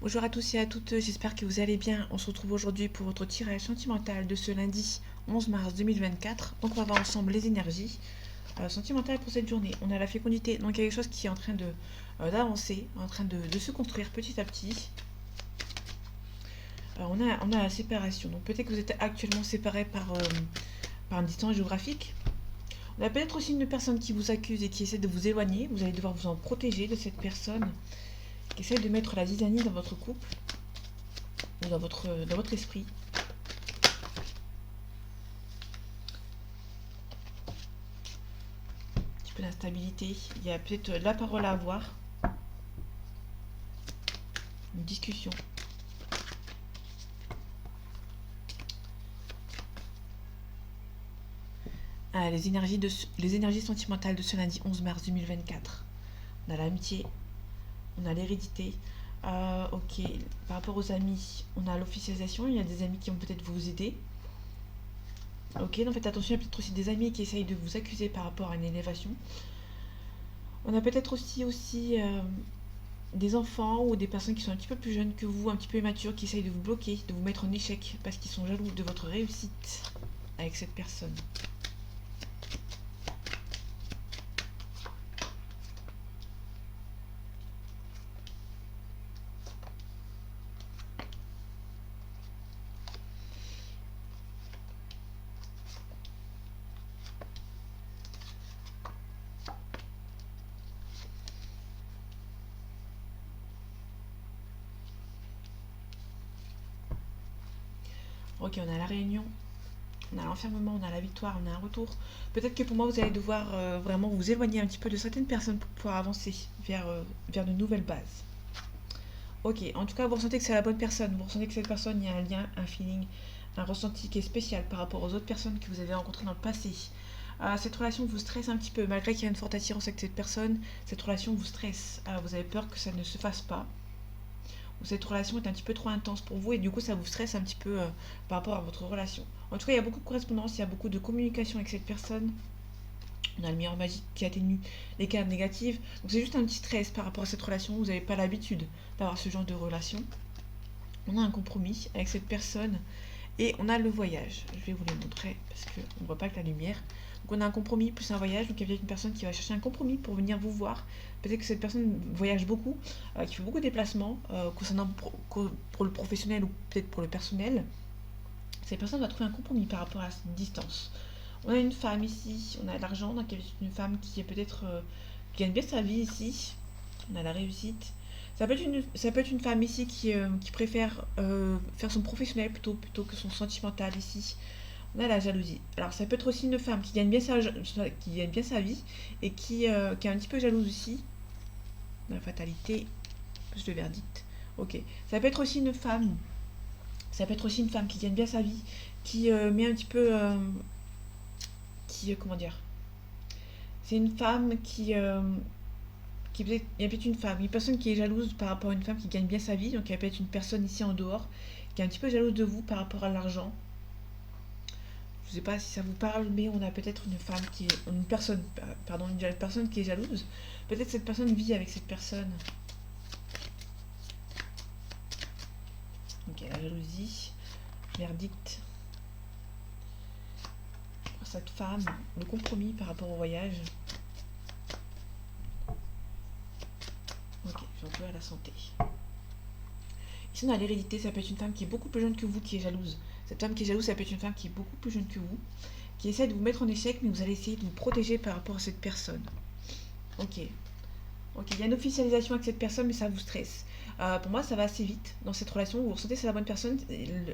Bonjour à tous et à toutes, j'espère que vous allez bien. On se retrouve aujourd'hui pour votre tirage sentimental de ce lundi 11 mars 2024. Donc on va voir ensemble les énergies sentimentales pour cette journée. On a la fécondité, donc il y a quelque chose qui est en train d'avancer, en train de se construire petit à petit. On a la séparation, donc peut-être que vous êtes actuellement séparés par une distance géographique. On a peut-être aussi une personne qui vous accuse et qui essaie de vous éloigner. Vous allez devoir vous en protéger de cette personne qui essaie de mettre la zizanie dans votre couple ou dans votre esprit. Un petit peu d'instabilité. Il y a peut-être la parole à avoir. Une discussion. Ah, les énergies sentimentales de ce lundi 11 mars 2024. On a l'amitié, on a l'hérédité. Ok, par rapport aux amis, on a l'officialisation. Il y a des amis qui vont peut-être vous aider. Ok, donc faites attention, il y a peut-être aussi des amis qui essayent de vous accuser par rapport à une élévation. On a peut-être aussi des enfants ou des personnes qui sont un petit peu plus jeunes que vous, un petit peu immatures, qui essayent de vous bloquer, de vous mettre en échec parce qu'ils sont jaloux de votre réussite avec cette personne. Ok, on a la réunion, on a l'enfermement, on a la victoire, on a un retour. Peut-être que pour moi, vous allez devoir vraiment vous éloigner un petit peu de certaines personnes pour pouvoir avancer vers de nouvelles bases. Ok, en tout cas, vous ressentez que c'est la bonne personne. Vous ressentez que cette personne, il y a un lien, un feeling, un ressenti qui est spécial par rapport aux autres personnes que vous avez rencontrées dans le passé. Cette relation vous stresse un petit peu, malgré qu'il y a une forte attirance avec cette personne, cette relation vous stresse. Vous avez peur que ça ne se fasse pas. Ou cette relation est un petit peu trop intense pour vous et du coup ça vous stresse un petit peu par rapport à votre relation. En tout cas, il y a beaucoup de correspondance, il y a beaucoup de communication avec cette personne. On a le miroir magique qui atténue les cartes négatives. Donc c'est juste un petit stress par rapport à cette relation. Vous n'avez pas l'habitude d'avoir ce genre de relation. On a un compromis avec cette personne et on a le voyage. Je vais vous le montrer parce qu'on ne voit pas que la lumière. Donc on a un compromis plus un voyage. Donc il y a une personne qui va chercher un compromis pour venir vous voir. Peut-être que cette personne voyage beaucoup, qui fait beaucoup de déplacements, concernant pour le professionnel ou peut-être pour le personnel. Cette personne va trouver un compromis par rapport à cette distance. On a une femme ici, on a l'argent, donc il y a une femme qui est peut-être qui gagne bien sa vie ici. On a la réussite. Ça peut être une femme ici qui préfère faire son professionnel plutôt que son sentimental ici. On a la jalousie. Alors ça peut être aussi une femme qui gagne bien sa vie et qui est un petit peu jalouse aussi. La fatalité, plus le verdict. Ok. Ça peut être aussi une femme. Ça peut être aussi une femme qui gagne bien sa vie, qui met un petit peu, comment dire. C'est une femme il y a peut-être une personne qui est jalouse par rapport à une femme qui gagne bien sa vie, donc il y a peut-être une personne ici en dehors qui est un petit peu jalouse de vous par rapport à l'argent. Je ne sais pas si ça vous parle, mais on a peut-être une personne, pardon, une personne qui est jalouse. Peut-être cette personne vit avec cette personne. Ok, la jalousie, verdict. Pour cette femme, le compromis par rapport au voyage. Ok, j'en peux à la santé. Ici, on a l'hérédité, ça peut être une femme qui est beaucoup plus jeune que vous qui est jalouse. Cette femme qui est jalouse, ça peut être une femme qui est beaucoup plus jeune que vous, qui essaie de vous mettre en échec, mais vous allez essayer de vous protéger par rapport à cette personne. Ok. Ok, il y a une officialisation avec cette personne, mais ça vous stresse. Pour moi, ça va assez vite dans cette relation. Vous ressentez que c'est la bonne personne,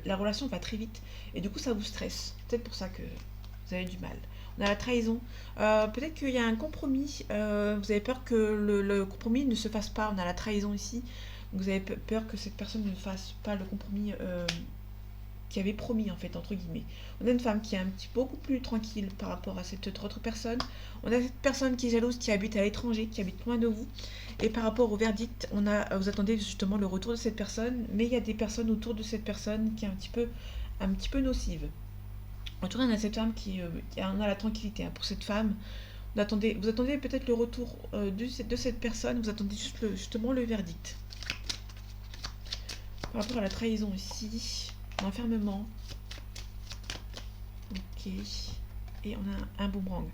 la relation va très vite, et du coup, ça vous stresse. Peut-être pour ça que vous avez du mal. On a la trahison. Peut-être qu'il y a un compromis. Vous avez peur que le compromis ne se fasse pas. On a la trahison ici. Donc vous avez peur que cette personne ne fasse pas le compromis qui avait promis, en fait, entre guillemets. On a une femme qui est beaucoup plus tranquille par rapport à cette autre personne. On a cette personne qui est jalouse, qui habite à l'étranger, qui habite loin de vous. Et par rapport au verdict, vous attendez justement le retour de cette personne, mais il y a des personnes autour de cette personne qui est un petit peu nocive. En tout cas, on a cette femme on a la tranquillité. Pour cette femme, vous attendez peut-être le retour de cette personne, vous attendez justement le verdict. Par rapport à la trahison ici, l'enfermement. Ok. Et on a un boomerang.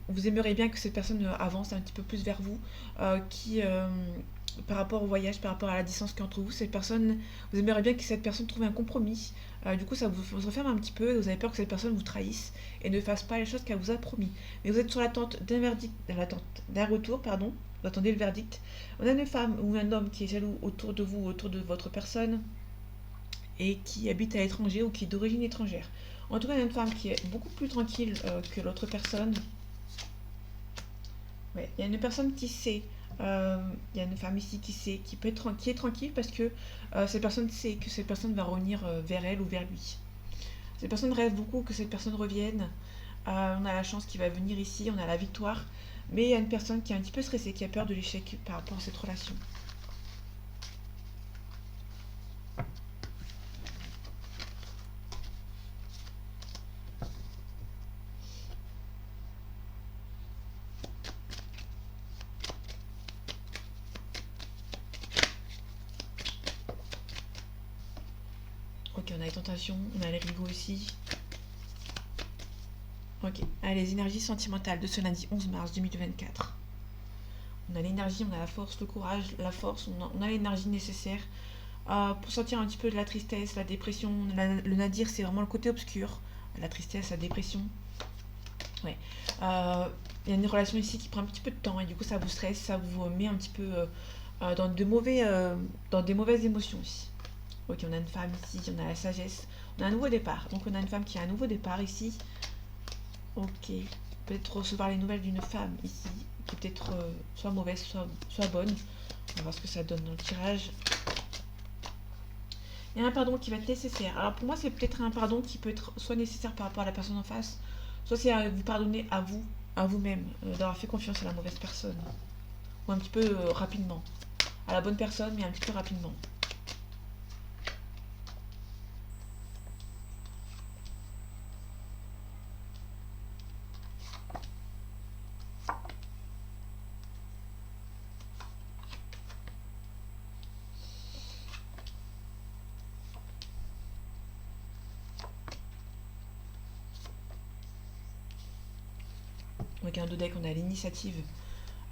Vous aimeriez bien que cette personne avance un petit peu plus vers vous, par rapport au voyage, par rapport à la distance qu'il y a entre vous, cette personne, vous aimeriez bien que cette personne trouve un compromis. Du coup, ça vous referme un petit peu et vous avez peur que cette personne vous trahisse et ne fasse pas les choses qu'elle vous a promis. Mais vous êtes sur l'attente d'un verdict, l'attente d'un retour, pardon. Vous attendez le verdict. On a une femme ou un homme qui est jaloux autour de vous, autour de votre personne et qui habite à l'étranger ou qui est d'origine étrangère. En tout cas, il y a une femme qui est beaucoup plus tranquille que l'autre personne. Ouais, il y a une personne qui sait. Il y a une femme ici qui sait, qui est tranquille parce que cette personne sait que cette personne va revenir vers elle ou vers lui. Cette personne rêve beaucoup que cette personne revienne. On a la chance qu'il va venir ici, on a la victoire. Mais il y a une personne qui est un petit peu stressée, qui a peur de l'échec par rapport à cette relation. Ok, on a les tentations, on a les rivaux ici. Ok, allez, les énergies sentimentales de ce lundi 11 mars 2024. On a l'énergie, on a la force, le courage, la force, on a l'énergie nécessaire pour sortir un petit peu de la tristesse, la dépression. Le nadir, c'est vraiment le côté obscur. La tristesse, la dépression. Ouais. Il y a une relation ici qui prend un petit peu de temps et du coup ça vous stresse, ça vous met un petit peu dans des mauvaises émotions ici. Ok, on a une femme ici, on a la sagesse, on a un nouveau départ. Donc on a une femme qui a un nouveau départ ici. Ok, peut-être recevoir les nouvelles d'une femme ici, qui peut être soit mauvaise, soit bonne. On va voir ce que ça donne dans le tirage. Il y a un pardon qui va être nécessaire. Alors pour moi, c'est peut-être un pardon qui peut être soit nécessaire par rapport à la personne en face, soit c'est à vous pardonner à vous-même, d'avoir fait confiance à la mauvaise personne. Ou un petit peu rapidement. À la bonne personne, mais un petit peu rapidement. Donc un dos deck, on a l'initiative.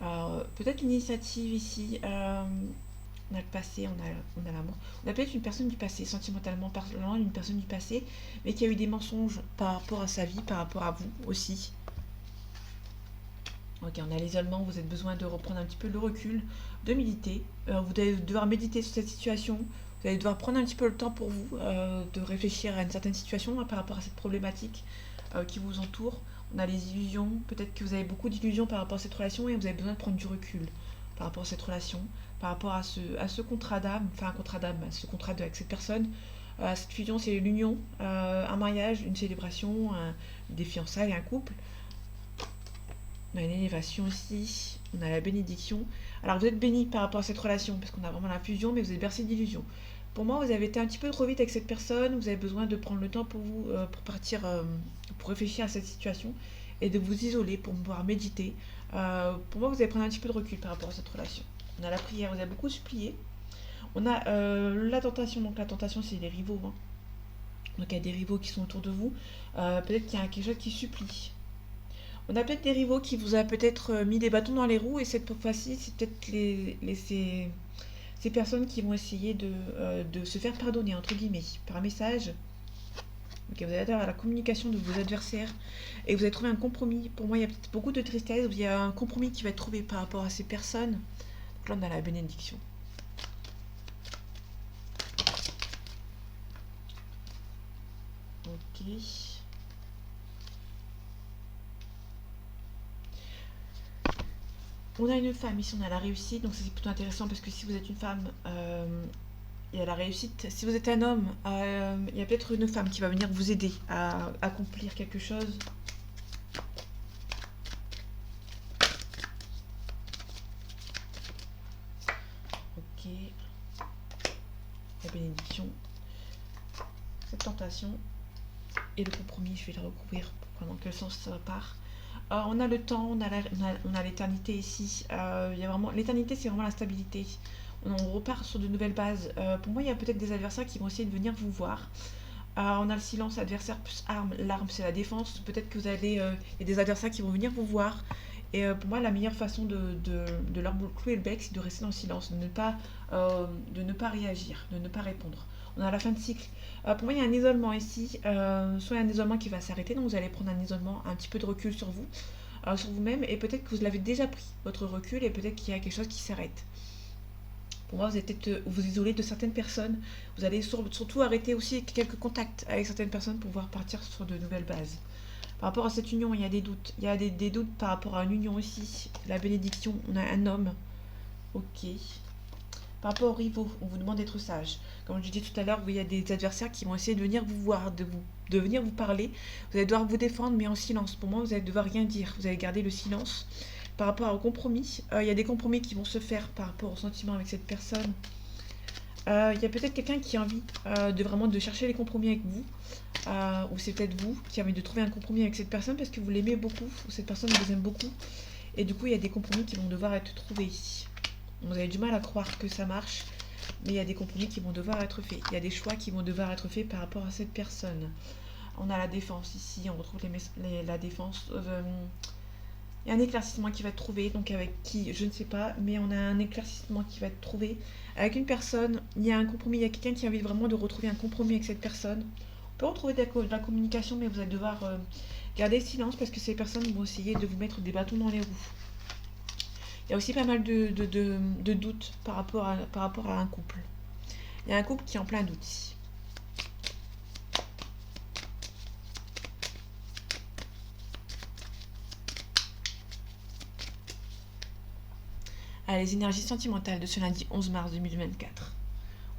Peut-être l'initiative ici. On a le passé, on a l'amour. On a peut-être une personne du passé, sentimentalement parlant, une personne du passé, mais qui a eu des mensonges par rapport à sa vie, par rapport à vous aussi. Ok, on a l'isolement, vous avez besoin de reprendre un petit peu le recul, de méditer. Vous allez devoir méditer sur cette situation. Vous allez devoir prendre un petit peu le temps pour vous, de réfléchir à une certaine situation par rapport à cette problématique qui vous entoure. On a les illusions. Peut-être que vous avez beaucoup d'illusions par rapport à cette relation et vous avez besoin de prendre du recul par rapport à cette relation, par rapport à ce contrat d'âme, enfin un contrat d'âme, ce contrat avec cette personne. Cette fusion, c'est l'union, un mariage, une célébration, des fiançailles, un couple. On a une élévation aussi, on a la bénédiction. Alors vous êtes béni par rapport à cette relation, parce qu'on a vraiment la fusion, mais vous êtes bercé d'illusions. Pour moi, vous avez été un petit peu trop vite avec cette personne, vous avez besoin de prendre le temps pour vous, pour partir, pour réfléchir à cette situation, et de vous isoler pour pouvoir méditer. Pour moi, vous allez prendre un petit peu de recul par rapport à cette relation. On a la prière, vous avez beaucoup supplié. On a la tentation, donc la tentation, c'est les rivaux. Hein. Donc il y a des rivaux qui sont autour de vous. Peut-être qu'il y a quelque chose qui supplie. On a peut-être des rivaux qui vous a peut-être mis des bâtons dans les roues et cette fois-ci, c'est peut-être ces personnes qui vont essayer de se faire pardonner, entre guillemets, par un message. Ok, vous allez avoir la communication de vos adversaires et vous allez trouver un compromis. Pour moi, il y a peut-être beaucoup de tristesse, il y a un compromis qui va être trouvé par rapport à ces personnes. Donc là, on a la bénédiction. Ok. On a une femme ici, on a la réussite, donc c'est plutôt intéressant parce que si vous êtes une femme, il y a la réussite. Si vous êtes un homme, il y a peut-être une femme qui va venir vous aider à accomplir quelque chose. Ok. La bénédiction. Cette tentation. Et le compromis, je vais le recouvrir pour voir dans quel sens ça part. On a le temps, on a l'éternité ici. Il y a vraiment, l'éternité, c'est vraiment la stabilité. On repart sur de nouvelles bases. Pour moi, il y a peut-être des adversaires qui vont essayer de venir vous voir. On a le silence, adversaire plus arme. L'arme, c'est la défense. Peut-être que il y a des adversaires qui vont venir vous voir. Et pour moi, la meilleure façon de leur clouer le bec, c'est de rester dans le silence, de ne pas réagir, de ne pas répondre. On a la fin de cycle. Pour moi, il y a un isolement ici. Soit il y a un isolement qui va s'arrêter, donc vous allez prendre un isolement, un petit peu de recul sur vous, sur vous-même, et peut-être que vous l'avez déjà pris, votre recul, et peut-être qu'il y a quelque chose qui s'arrête. Pour moi, vous allez peut-être vous isoler de certaines personnes. Vous allez surtout arrêter aussi quelques contacts avec certaines personnes pour pouvoir partir sur de nouvelles bases. Par rapport à cette union, il y a des doutes. Il y a des doutes par rapport à une union ici. La bénédiction, on a un homme. Ok. Par rapport aux rivaux, on vous demande d'être sage. Comme je disais tout à l'heure, il y a des adversaires qui vont essayer de venir vous voir, de venir vous parler. Vous allez devoir vous défendre, mais en silence. Pour moi, vous allez devoir rien dire. Vous allez garder le silence. Par rapport au compromis, il y a des compromis qui vont se faire par rapport au sentiment avec cette personne. Il y a peut-être quelqu'un qui a envie de chercher les compromis avec vous. Ou c'est peut-être vous qui avez envie de trouver un compromis avec cette personne parce que vous l'aimez beaucoup, ou cette personne vous aime beaucoup. Et du coup, il y a des compromis qui vont devoir être trouvés ici. Vous avez du mal à croire que ça marche, mais il y a des compromis qui vont devoir être faits. Il y a des choix qui vont devoir être faits par rapport à cette personne. On a la défense ici, on retrouve la défense. Il y a un éclaircissement qui va être trouvé, donc avec qui, je ne sais pas, mais on a un éclaircissement qui va être trouvé. Avec une personne, il y a un compromis, il y a quelqu'un qui a envie vraiment de retrouver un compromis avec cette personne. On peut retrouver de la communication, mais vous allez devoir garder le silence parce que ces personnes vont essayer de vous mettre des bâtons dans les roues. Il y a aussi pas mal de doutes par rapport à un couple. Il y a un couple qui est en plein doute ici. Les énergies sentimentales de ce lundi 11 mars 2024.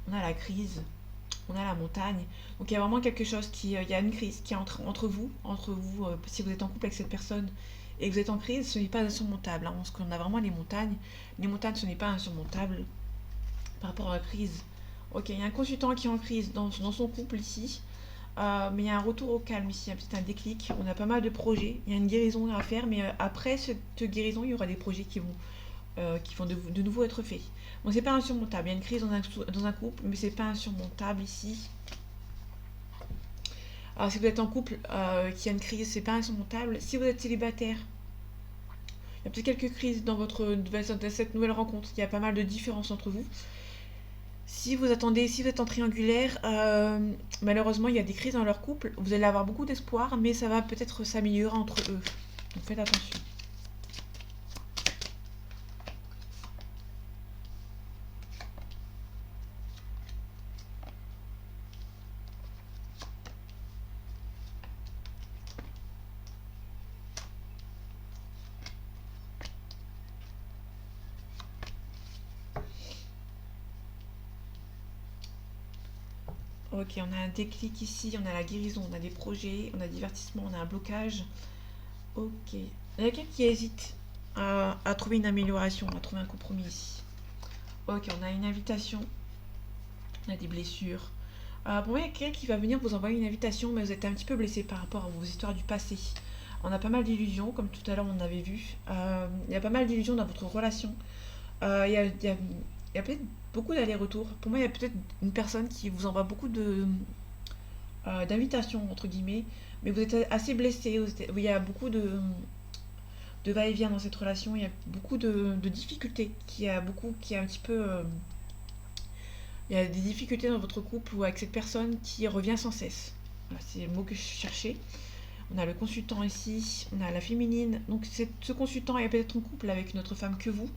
On a la crise, on a la montagne. Donc il y a vraiment quelque chose il y a une crise qui est entre vous, si vous êtes en couple avec cette personne et que vous êtes en crise, ce n'est pas insurmontable. Parce qu'on a vraiment les montagnes. Les montagnes, ce n'est pas insurmontable par rapport à la crise. Ok, il y a un consultant qui est en crise dans son couple ici. Mais il y a un retour au calme ici, peut-être un déclic. On a pas mal de projets. Il y a une guérison à faire, mais après cette guérison, il y aura des projets qui vont de nouveau être faits. Bon, c'est pas insurmontable. Il y a une crise dans un couple, mais c'est pas insurmontable ici. Alors, si vous êtes en couple, qu'il y a une crise, c'est pas insurmontable. Si vous êtes célibataire, il y a peut-être quelques crises dans cette nouvelle rencontre. Il y a pas mal de différences entre vous. Si vous êtes en triangulaire, malheureusement, il y a des crises dans leur couple. Vous allez avoir beaucoup d'espoir, mais ça va peut-être s'améliorer entre eux. Donc faites attention. Ok, on a un déclic ici, on a la guérison, on a des projets, on a divertissement, on a un blocage. Ok. Il y a quelqu'un qui hésite à trouver une amélioration, à trouver un compromis ici. Ok, on a une invitation, on a des blessures. Pour moi, il y a quelqu'un qui va venir vous envoyer une invitation, mais vous êtes un petit peu blessé par rapport à vos histoires du passé. On a pas mal d'illusions, comme tout à l'heure on avait vu. Il y a pas mal d'illusions dans votre relation. Il y a peut-être beaucoup d'allers-retours. Pour moi, il y a peut-être une personne qui vous envoie beaucoup d'invitations, entre guillemets, mais vous êtes assez blessé. Il y a beaucoup de va-et-vient dans cette relation. Il y a beaucoup de difficultés. Il y a un petit peu. Il y a des difficultés dans votre couple ou avec cette personne qui revient sans cesse. Voilà, c'est le mot que je cherchais. On a le consultant ici, on a la féminine. Donc ce consultant est peut-être en couple avec une autre femme que vous,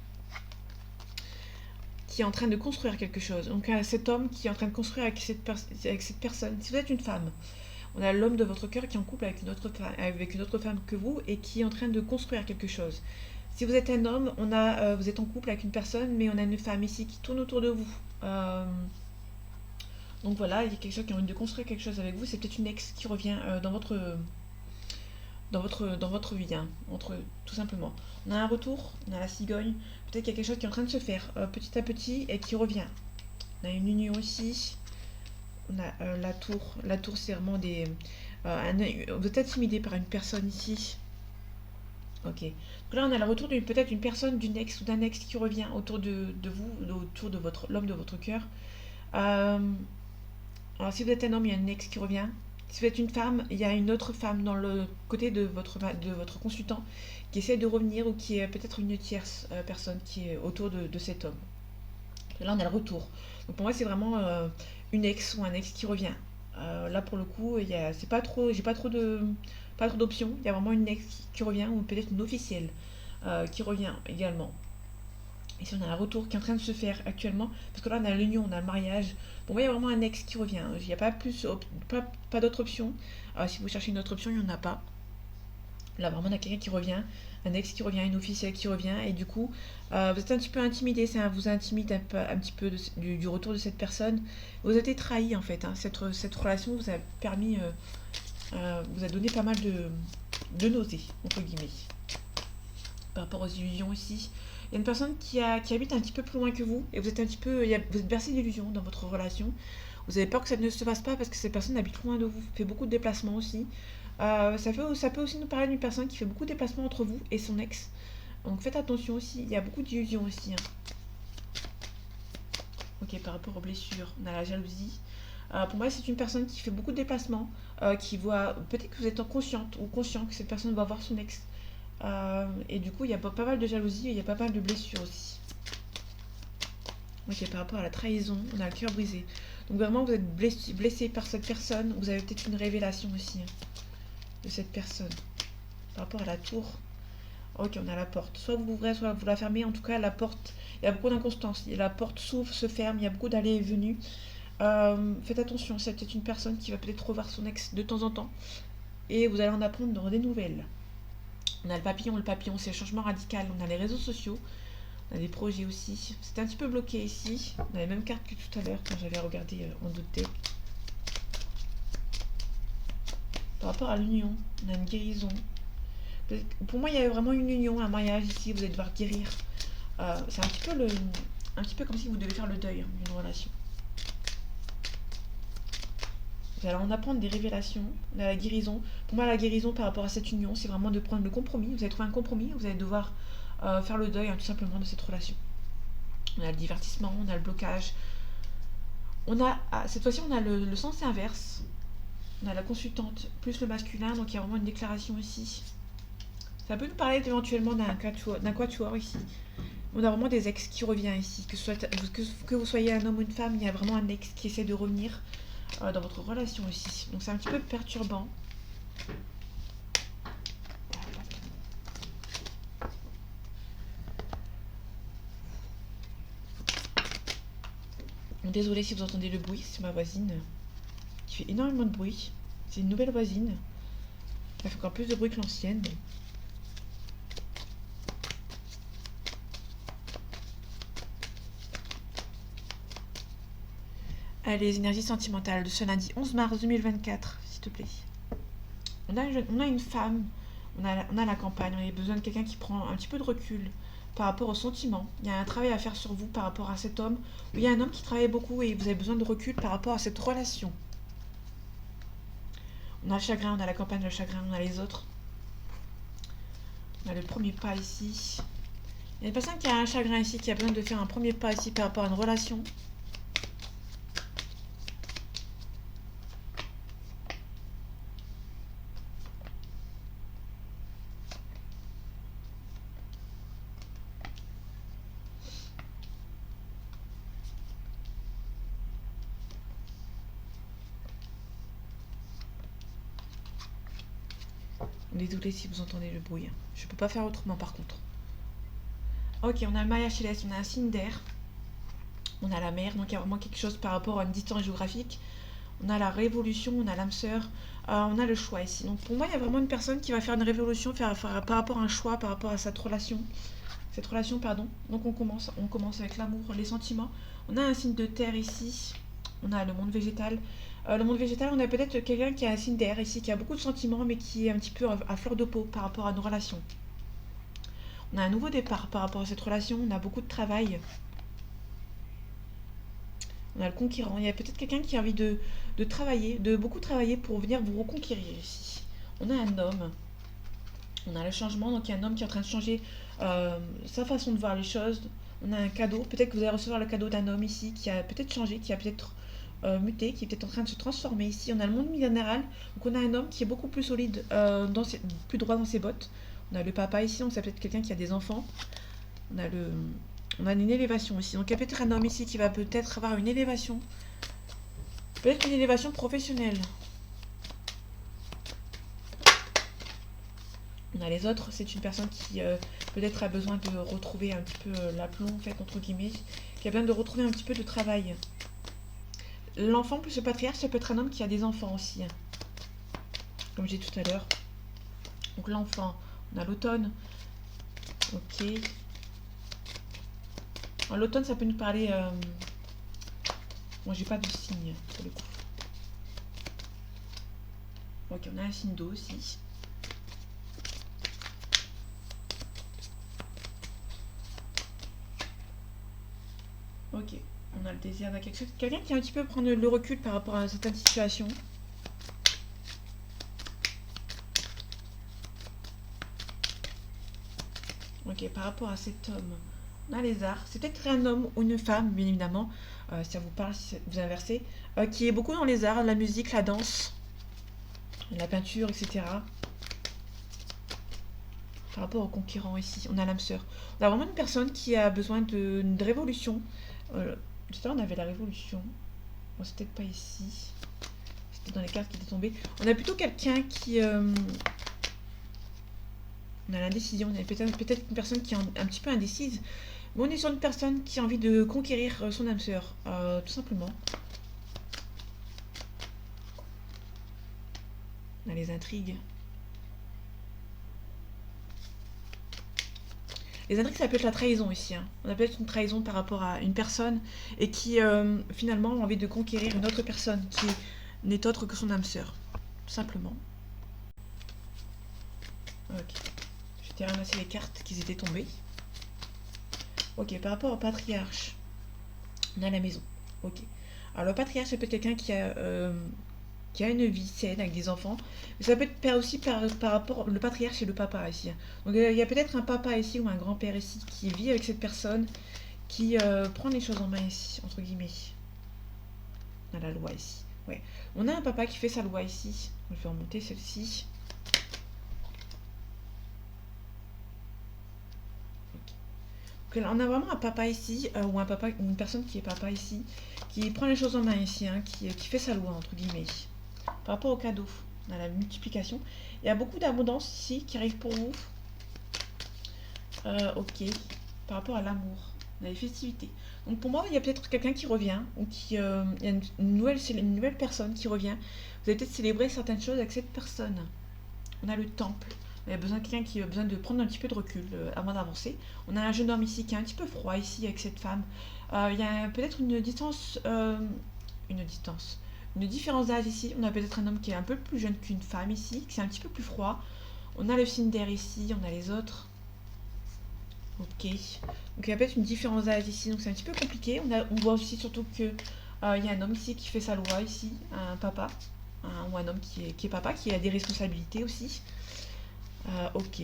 qui est en train de construire quelque chose. Donc cet homme qui est en train de construire avec cette personne. Si vous êtes une femme, on a l'homme de votre cœur qui est en couple avec une autre femme que vous et qui est en train de construire quelque chose. Si vous êtes un homme, vous êtes en couple avec une personne, mais on a une femme ici qui tourne autour de vous. Donc voilà, il y a quelque chose qui a envie de construire quelque chose avec vous. C'est peut-être une ex qui revient dans votre vie, hein, tout simplement. On a un retour, on a la cigogne. Peut-être qu'il y a quelque chose qui est en train de se faire petit à petit et qui revient. On a une union ici. On a la tour. La tour, c'est vraiment vous êtes intimidé par une personne ici. Ok. Donc là, on a le retour d'une peut-être une personne, d'une ex ou d'un ex qui revient autour de vous, autour de l'homme de votre cœur. Euh, alors, si vous êtes un homme, il y a une ex qui revient. Si vous êtes une femme, il y a une autre femme dans le côté de votre consultant qui essaie de revenir ou qui est peut-être une tierce personne qui est autour de cet homme. Et là, on a le retour. Donc pour moi, c'est vraiment une ex ou un ex qui revient. Là, pour le coup, c'est pas trop, j'ai pas trop d'options. Il y a vraiment une ex qui revient ou peut-être une officielle qui revient également. Et si on a un retour qui est en train de se faire actuellement, parce que là, on a l'union, on a le mariage. Pour moi, il y a vraiment un ex qui revient. Il n'y a pas plus, pas d'autre option. Si vous cherchez une autre option, il n'y en a pas. Là, vraiment, on a quelqu'un qui revient, un ex qui revient, une officielle qui revient, et du coup, vous êtes un petit peu intimidé, ça vous intimide un petit peu du retour de cette personne. Vous avez été trahi en fait, hein. Cette relation vous a permis, vous a donné pas mal de nausées, entre guillemets, par rapport aux illusions ici. Il y a une personne qui habite un petit peu plus loin que vous, et vous êtes un petit peu, vous êtes bercé d'illusions dans votre relation. Vous avez peur que ça ne se fasse pas parce que cette personne habite loin de vous, fait beaucoup de déplacements aussi. Ça peut aussi nous parler d'une personne qui fait beaucoup de déplacements entre vous et son ex. Donc faites attention aussi, il y a beaucoup d'illusions aussi, hein. Ok, par rapport aux blessures, on a la jalousie. Pour moi, c'est une personne qui fait beaucoup de déplacements, qui voit, peut-être que vous êtes consciente ou conscient que cette personne va voir son ex. Et du coup, il y a pas mal de jalousie et il y a pas mal de blessures aussi. Ok, par rapport à la trahison, on a le cœur brisé. Donc vraiment, vous êtes blessé par cette personne, vous avez peut-être une révélation aussi, hein, de cette personne. Par rapport à la tour, ok, on a la porte. Soit vous l'ouvrez, soit vous la fermez. En tout cas, la porte, il y a beaucoup d'inconstance. La porte s'ouvre, se ferme, il y a beaucoup d'allées et venues. Faites attention, c'est peut-être une personne qui va peut-être revoir son ex de temps en temps. Et vous allez en apprendre dans des nouvelles. On a le papillon c'est le changement radical. On a les réseaux sociaux, on a des projets aussi. C'est un petit peu bloqué ici. On a les mêmes cartes que tout à l'heure quand j'avais regardé en d'autres decks. Par rapport à l'union, on a une guérison. Pour moi, il y a vraiment une union, un mariage ici, vous allez devoir guérir. C'est un petit peu comme si vous devez faire le deuil, hein, d'une relation. Vous allez en apprendre des révélations, on a la guérison. Pour moi, la guérison par rapport à cette union, c'est vraiment de prendre le compromis. Vous allez trouver un compromis, vous allez devoir faire le deuil, hein, tout simplement, de cette relation. On a le divertissement, on a le blocage. Cette fois-ci, on a le sens inverse. On a la consultante plus le masculin, donc il y a vraiment une déclaration ici. Ça peut nous parler éventuellement d'un quatuor ici. On a vraiment des ex qui revient ici. Que vous soyez un homme ou une femme, il y a vraiment un ex qui essaie de revenir dans votre relation ici. Donc c'est un petit peu perturbant. Désolée si vous entendez le bruit, c'est ma voisine qui fait énormément de bruit. C'est une nouvelle voisine. Elle fait encore plus de bruit que l'ancienne. Les énergies sentimentales de ce lundi 11 mars 2024, s'il te plaît. On a une femme, on a la campagne, on a besoin de quelqu'un qui prend un petit peu de recul par rapport aux sentiments. Il y a un travail à faire sur vous par rapport à cet homme. Il y a un homme qui travaille beaucoup et vous avez besoin de recul par rapport à cette relation. On a le chagrin, on a la campagne, le chagrin, on a les autres. On a le premier pas ici. Il y a une personne qui a un chagrin ici, qui a besoin de faire un premier pas ici par rapport à une relation. Désolée si vous entendez le bruit. Je peux pas faire autrement par contre. Ok, on a le Maya céleste, on a un signe d'air. On a la mer, donc il y a vraiment quelque chose par rapport à une distance géographique. On a la révolution, on a l'âme sœur, on a le choix ici. Donc pour moi, il y a vraiment une personne qui va faire une révolution par rapport à un choix, par rapport à cette relation. Donc on commence avec l'amour, les sentiments. On a un signe de terre ici. On a le monde végétal. Le monde végétal, on a peut-être quelqu'un qui a un signe d'air ici, qui a beaucoup de sentiments, mais qui est un petit peu à fleur de peau par rapport à nos relations. On a un nouveau départ par rapport à cette relation. On a beaucoup de travail. On a le conquérant. Il y a peut-être quelqu'un qui a envie de travailler, de beaucoup travailler pour venir vous reconquérir ici. On a un homme. On a le changement, donc il y a un homme qui est en train de changer sa façon de voir les choses. On a un cadeau, peut-être que vous allez recevoir le cadeau d'un homme ici qui a peut-être changé, qui a peut-être muté, qui est peut-être en train de se transformer ici. On a le monde minéral, donc on a un homme qui est beaucoup plus solide, plus droit dans ses bottes. On a le papa ici, donc c'est peut-être quelqu'un qui a des enfants. On a on a une élévation ici, donc il y a peut-être un homme ici qui va peut-être avoir une élévation. Peut-être une élévation professionnelle. On a les autres, c'est une personne qui peut-être a besoin de retrouver un petit peu l'aplomb, en fait, entre guillemets, qui a besoin de retrouver un petit peu de travail. L'enfant plus le patriarche, ça peut être un homme qui a des enfants aussi, hein, comme j'ai dit tout à l'heure. Donc l'enfant, on a l'automne. Ok. L'automne, ça peut nous parler... Bon, j'ai pas de signe, pour le coup. Ok, on a un signe d'eau aussi. Ok, on a le désir d'un quelque chose. Quelqu'un qui a un petit peu prendre le recul par rapport à certaines situations. Ok, par rapport à cet homme, on a les arts. C'est peut-être un homme ou une femme, bien évidemment, si ça vous parle, si vous inversez, qui est beaucoup dans les arts, la musique, la danse, la peinture, etc. Par rapport au conquérant ici, on a l'âme sœur. On a vraiment une personne qui a besoin de révolution. Tout à l'heure, on avait la révolution. Bon, c'est peut-être pas ici. C'était dans les cartes qui étaient tombées. On a plutôt quelqu'un qui... on a l'indécision. On a peut-être une personne qui est un petit peu indécise. Mais on est sur une personne qui a envie de conquérir son âme sœur. Tout simplement. On a les intrigues. Les intrigues, ça peut être la trahison ici, hein. On a peut-être une trahison par rapport à une personne et qui finalement a envie de conquérir une autre personne qui n'est autre que son âme sœur. Tout simplement. Ok. J'étais ramassé les cartes qui étaient tombées. Ok, par rapport au patriarche, on a la maison. Ok. Alors le patriarche, ça peut être quelqu'un qui a une vie saine avec des enfants. Mais ça peut être aussi par rapport le patriarche et le papa ici. Donc il y a peut-être un papa ici ou un grand-père ici qui vit avec cette personne, qui prend les choses en main ici, entre guillemets. On a la loi ici. Ouais. On a un papa qui fait sa loi ici. On va faire remonter celle-ci. Okay. Donc, on a vraiment un papa ici, ou un papa, une personne qui est papa ici, qui prend les choses en main ici, hein, qui fait sa loi, entre guillemets. Par rapport au cadeau, on a la multiplication. Il y a beaucoup d'abondance ici qui arrive pour vous. Ok. Par rapport à l'amour, on a les festivités. Donc pour moi, il y a peut-être quelqu'un qui revient, ou il y a une nouvelle personne qui revient. Vous allez peut-être célébrer certaines choses avec cette personne. On a le temple. Il y a besoin de quelqu'un qui a besoin de prendre un petit peu de recul avant d'avancer. On a un jeune homme ici qui est un petit peu froid ici avec cette femme. Il y a peut-être une distance, une différence d'âge ici. On a peut-être un homme qui est un peu plus jeune qu'une femme ici, qui est un petit peu plus froid. On a le signe d'air ici, on a les autres. Ok. Donc il y a peut-être une différence d'âge ici, donc c'est un petit peu compliqué. On voit aussi surtout que il y a un homme ici qui fait sa loi ici, un papa, ou un homme qui est papa, qui a des responsabilités aussi. Ok.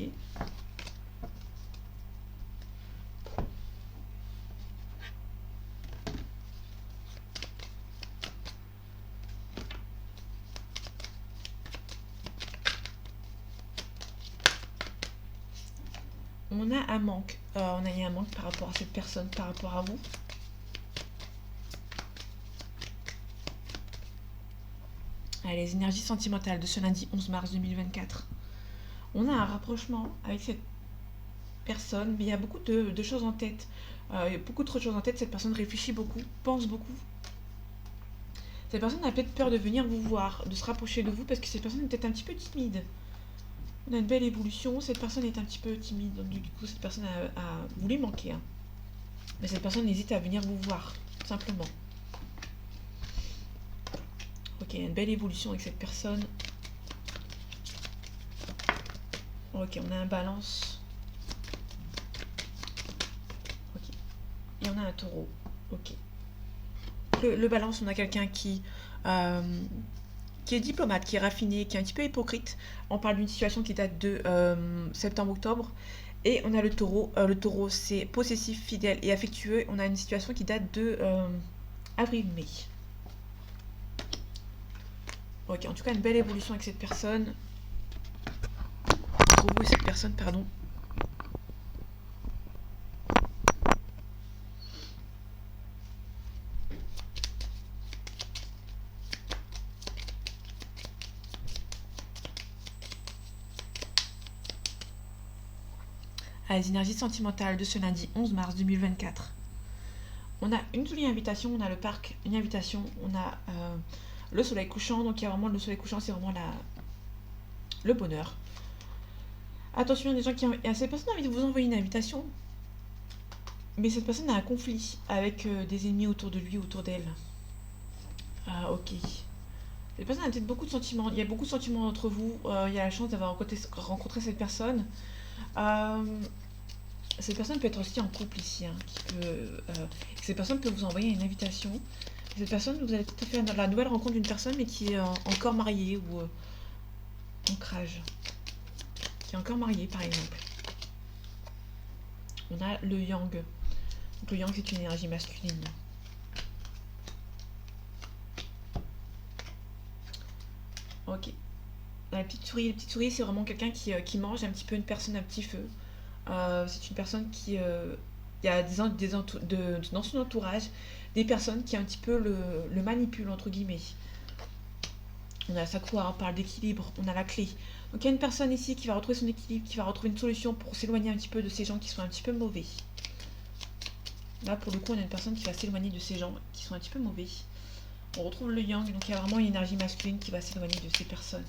On a un manque. On a eu un manque par rapport à cette personne, par rapport à vous. Allez, les énergies sentimentales de ce lundi 11 mars 2024. On a un rapprochement avec cette personne, mais il y a beaucoup de choses en tête. Il y a beaucoup trop de choses en tête. Cette personne réfléchit beaucoup, pense beaucoup. Cette personne a peut-être peur de venir vous voir, de se rapprocher de vous, parce que cette personne est peut-être un petit peu timide. On a une belle évolution. Cette personne est un petit peu timide, donc du coup, cette personne vous lui manquez. Hein. Mais cette personne hésite à venir vous voir, tout simplement. Ok, il y a une belle évolution avec cette personne. Ok, on a un balance. Ok. Et on a un taureau. Ok. Le balance, on a quelqu'un qui qui est diplomate, qui est raffiné, qui est un petit peu hypocrite. On parle d'une situation qui date de septembre-octobre. Et on a le taureau. Le taureau, c'est possessif, fidèle et affectueux. On a une situation qui date de avril-mai. Ok, en tout cas, une belle évolution avec cette personne. Gros bout cette personne, pardon. À les énergies sentimentales de ce lundi 11 mars 2024. On a une jolie invitation, on a le parc, une invitation, on a le soleil couchant. Donc il y a vraiment le soleil couchant, c'est vraiment le bonheur. Attention, il y a des gens qui... Cette personne a envie de vous envoyer une invitation, mais cette personne a un conflit avec des ennemis autour de lui, autour d'elle. Ah, ok. Cette personne a peut-être beaucoup de sentiments. Il y a beaucoup de sentiments entre vous. Il y a la chance d'avoir rencontré cette personne. Cette personne peut être aussi en couple ici. Cette personne peut vous envoyer une invitation. Cette personne, vous allez peut-être faire la nouvelle rencontre d'une personne, mais qui est encore mariée ou ancrage. Qui est encore mariée, par exemple. On a le yang. Donc le yang, c'est une énergie masculine. Ok. La petite souris, c'est vraiment quelqu'un qui mange un petit peu une personne à petit feu. C'est une personne qui... il y a dans son entourage des personnes qui un petit peu le manipulent, entre guillemets. On a Sakura, on parle d'équilibre, on a la clé. Donc il y a une personne ici qui va retrouver son équilibre, qui va retrouver une solution pour s'éloigner un petit peu de ces gens qui sont un petit peu mauvais. Là, pour le coup, on a une personne qui va s'éloigner de ces gens qui sont un petit peu mauvais. On retrouve le yang, donc il y a vraiment une énergie masculine qui va s'éloigner de ces personnes.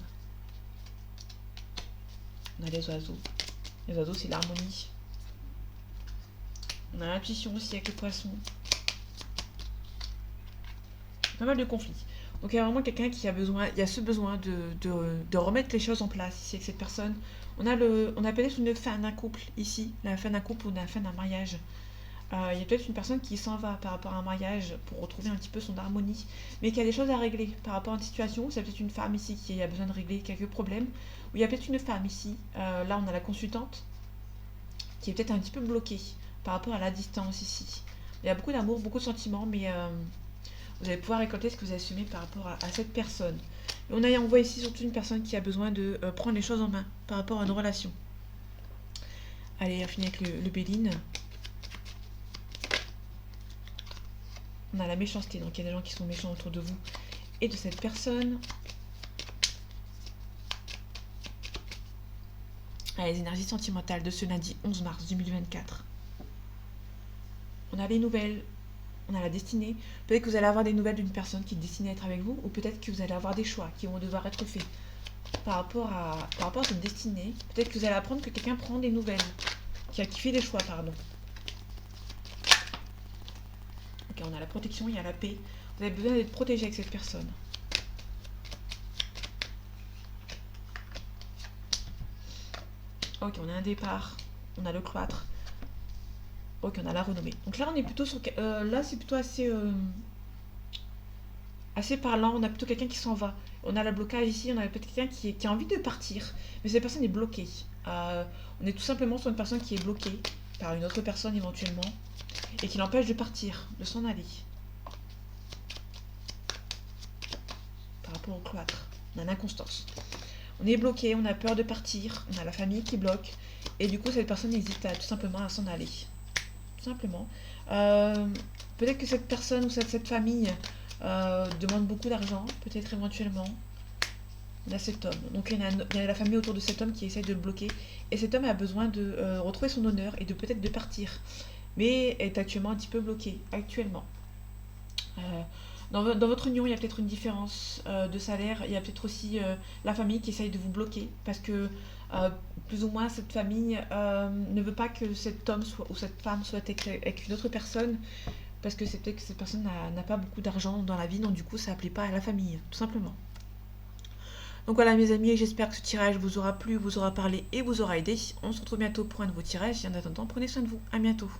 On a les oiseaux. Les oiseaux, c'est l'harmonie. On a l'intuition aussi avec le poisson. Pas mal de conflits. Donc il y a vraiment quelqu'un qui a besoin, il y a ce besoin de remettre les choses en place ici avec cette personne. On a peut-être une fin d'un couple ici, la fin d'un couple ou la fin d'un mariage. Il y a peut-être une personne qui s'en va par rapport à un mariage pour retrouver un petit peu son harmonie, mais qui a des choses à régler par rapport à une situation. C'est peut-être une femme ici qui a besoin de régler quelques problèmes. Ou il y a peut-être une femme ici, là on a la consultante, qui est peut-être un petit peu bloquée par rapport à la distance ici. Il y a beaucoup d'amour, beaucoup de sentiments, mais vous allez pouvoir récolter ce que vous avez semé par rapport à cette personne. Et on voit ici surtout une personne qui a besoin de prendre les choses en main par rapport à une relation. Allez, on finit avec le Béline. On a la méchanceté, donc il y a des gens qui sont méchants autour de vous et de cette personne. Les énergies sentimentales de ce lundi 11 mars 2024. On a les nouvelles, on a la destinée. Peut-être que vous allez avoir des nouvelles d'une personne qui est destinée à être avec vous, ou peut-être que vous allez avoir des choix qui vont devoir être faits par rapport à cette destinée. Peut-être que vous allez apprendre que quelqu'un prend des nouvelles, qui fait des choix, pardon. Ok, on a la protection, il y a la paix. Vous avez besoin d'être protégé avec cette personne. Ok, on a un départ, on a le cloître. Ok, on a la renommée. Donc là, on est plutôt sur... là, c'est plutôt assez parlant. On a plutôt quelqu'un qui s'en va. On a le blocage ici, on a peut-être quelqu'un qui a envie de partir, mais cette personne est bloquée. On est tout simplement sur une personne qui est bloquée par une autre personne éventuellement, et qui l'empêche de partir, de s'en aller. Par rapport au cloître, on a l'inconstance. On est bloqué, on a peur de partir, on a la famille qui bloque, et du coup cette personne hésite tout simplement à s'en aller. Tout simplement. Peut-être que cette personne ou cette famille demande beaucoup d'argent, peut-être éventuellement. On a cet homme. Donc il y a la famille autour de cet homme qui essaie de le bloquer, et cet homme a besoin de retrouver son honneur et de peut-être de partir, mais est actuellement un petit peu bloqué, actuellement. Dans votre union, il y a peut-être une différence de salaire. Il y a peut-être aussi la famille qui essaye de vous bloquer parce que plus ou moins cette famille ne veut pas que cet homme ou cette femme soit avec une autre personne, parce que c'est peut-être que cette personne n'a pas beaucoup d'argent dans la vie, donc du coup ça ne plaît pas à la famille, tout simplement. Donc voilà mes amis, j'espère que ce tirage vous aura plu, vous aura parlé et vous aura aidé. On se retrouve bientôt pour un nouveau tirage, et en attendant, prenez soin de vous. À bientôt.